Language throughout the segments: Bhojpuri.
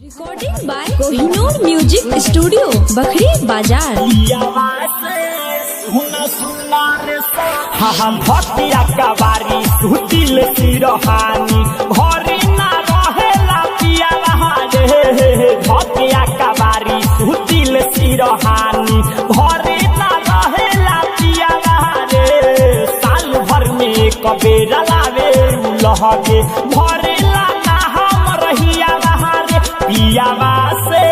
Recording by Kohinoor music studio Bakhri बाजार। भटिया कबारी सुतिल सिरहानी घरे ना रहेला पिया रे। भटिया कबारी सुतिल सिरहानी घरे ना रहेला पिया रे। साल भर में एक बेर लावे लहगे भरे लाना हम रहिया रे। पियावा से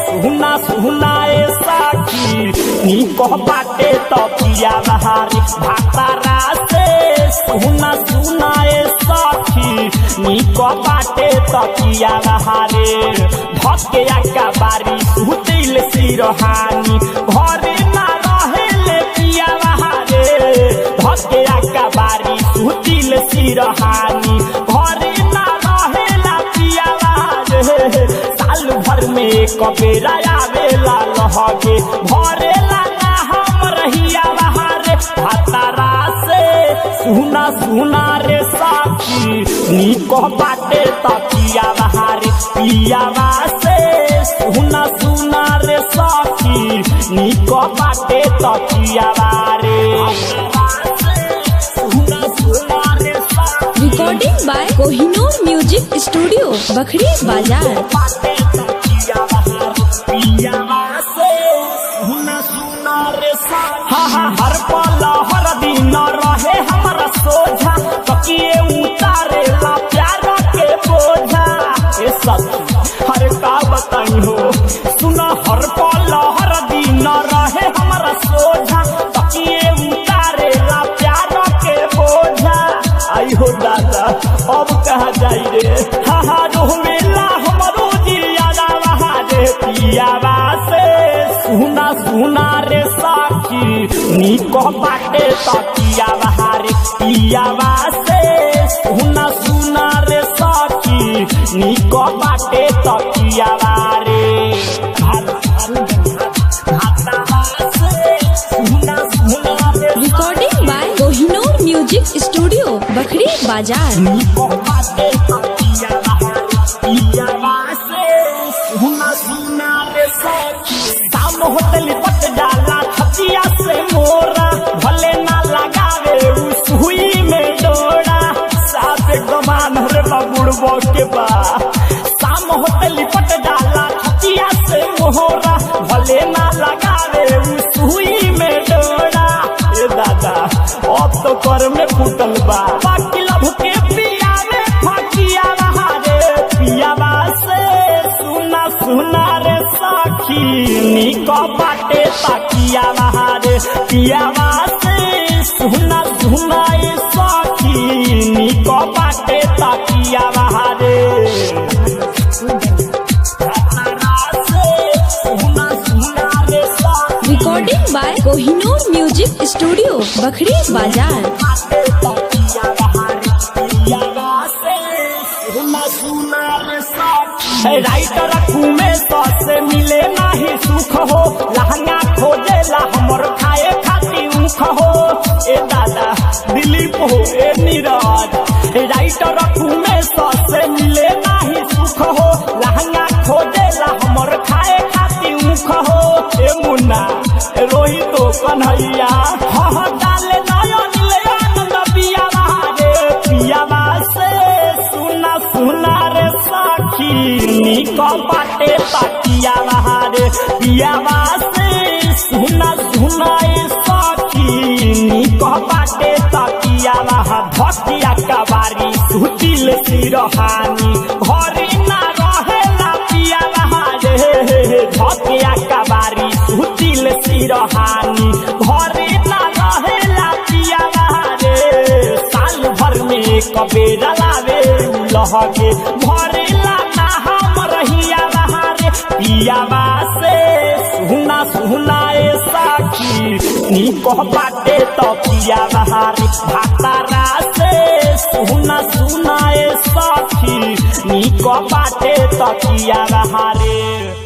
सुना सुनाए साखी निको बाटे तो पियावा रे। भातारा से सुना सुनाए साखी निको बाटे तो पियावा रे। भटिया कबारी सुतिल सिरहानी घरे ना रहेले पियावा रे। भटिया कबारी सुतिल सिरहानी घरे ना रहेला पियावा रे। साल भर में एक बेर आवेला लहगे भरेला ना हम रहिया रे। भातारा से सुना सुना रे साखी निको बाटे तकिया रे। पियावा से सुना सुना रे साखी निको बाटे तकिया रे। Recording by Kohinoor music studio Bakhri बाजार। हर पल हर दिन रहे हमारा सोझा तकिए उतारे ला प्यार के बोझा। ए सब हर का बताई हो सुना हर पल हर दिन रहे हमारा सोझा तकिए उतारे ला प्यार के बोझा। आई हो दादा अब कहा जाई रे। रोवेला हमरो जियादा रे। पियावा से सुना सुना रे साखी निको बाटे तकिया रे। पियावा से सुना सुना रे साखी निको बाटे तकिया रे। Recording by Kohinoor music studio Bakhri बाजार। निको बाटे तकिया पियावा से सुना सुना रे साखी काम होतली पट डाला छतिया से मोरा भले ना लगावे सुई में डोरा। साथ गमान रे बुड़बो के बा शाम होतली पट डाला छतिया से मोरा भले ना लगावे सुई में डोरा। ए दादा अब तो कर में फूटल बा बाकी लभ के पिया में फकिया रे। पियावा से सुना सुना रे साखी निको बाटे तकिया रे। पियावा से सुना सुना ए साखी निको बाटे तकिया रे। Recording by Kohinoor music studio Bakhri बाजार। राइटर घूमे से मिले नाही सुख हो लहंगा खोजेला हमर खाए खाती ऊख हो। ए दादा दिलीप हो ए नीरज राइटर घूमे से मिले नाही सुख हो लहंगा खोजेला हमर खाए खाती ऊख हो। ए मुन्ना रोहित कन्हैया हाँ डाले नयन ले आनंद पियावा रे। पियावा से सुना सुना रे साखी निको बाटे तकिया रे। पियावा से सुना सुना ए साखी निको बाटे तकिया। भटिया कबारी सुतिल सिरहानी घरे ना रहेला पियावा रे। भटिया कबारी सुतिल सिरहानी घरे ना रहेला पियावा रे। साल भर में एक बेर लावे लहगे भरे लाना हम रहिया रे। पियावा से सुना सुना ए साखी निको बाटे तो पियावा रे। भातारा से सुना सुना ए साखी निको बाटे तो पियावा रे।